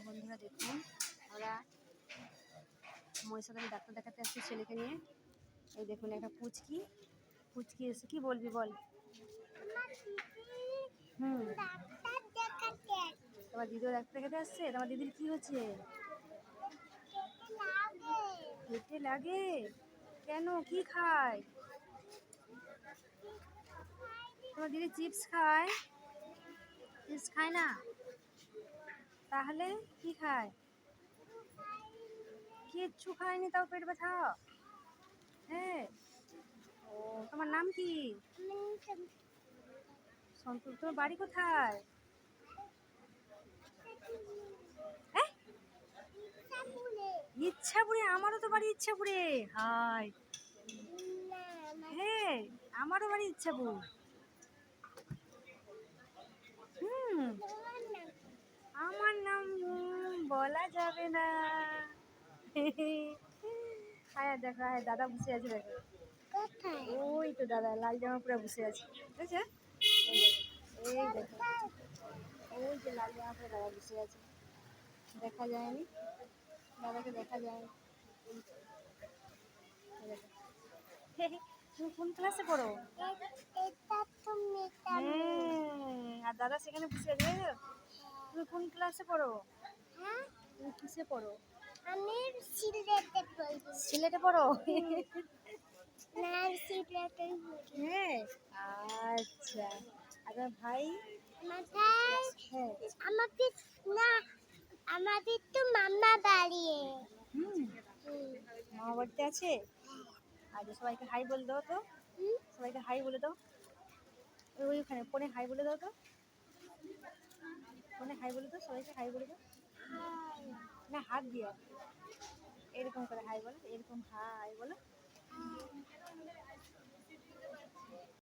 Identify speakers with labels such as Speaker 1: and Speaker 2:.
Speaker 1: বন্ধুরা দেখুন, আমরা মহিষাদলে ডাক্তার দেখাতে আসছি ছেলেকে নিয়ে। এই দেখুন একটা পুচকি এসে, কি বলবি বল। তোমার দিদিও ডাক্তার দেখাতে আসছে। তোমার দিদির কি হচ্ছে? পেটে লাগে কেন? কি খায় তোমার দিদি? চিপস খায়? চিপস খায় না, তাহলে কি খায়? কিচ্ছু খায়নি, তাও পেট ব্যথা? হ্যাঁ। ও, তোমার নাম কি? সন্তু। তোমার বাড়ি কোথায়? ইচ্ছাপুরে? আমারও তো বাড়ি ইচ্ছাপুরে। হাই, হ্যাঁ, আমারও বাড়ি ইচ্ছাপুর। আমার নাম বলা যাবে না। হ্যাঁ দেখো, হ্যাঁ দাদা বসে আছে, দেখো ওই তো দাদা লাল জামা পরে বসে আছে, বুঝেছে? এই দেখো, ওই যে লাল জামা পরে দাদা বসে আছে, দেখা যায়নি, দাদাকে দেখা যায়নি। তুমি কোন ক্লাসে পড়ো? আর দাদা সেখানে বসে আছে। তুমি কোন ক্লাসে পড়ো? তুমি কিসে পড়ো?
Speaker 2: আমি সিলেটে পড়ি।
Speaker 1: সিলেটে পড়ো?
Speaker 2: না, সিলেটে পড়ি।
Speaker 1: হ্যাঁ, আচ্ছা। আর তোমার ভাই?
Speaker 2: আমার ভাই,
Speaker 1: হ্যাঁ।
Speaker 2: আমাদের না, আমাদের তো মামা বাড়ি।
Speaker 1: মামা বাড়িতে আছে? আচ্ছা, সবাইকে হাই বলে দাও তো। সবাইকে হাই বলে দাও। ওইখানে ফোনে হাই বলে দাও তো। ফোনে হাই বলে দাও, সবাইকে হাই বলে দাও। না, হাত দিয়ে এরকম করে হাই বলো, এরকম হাই বলো।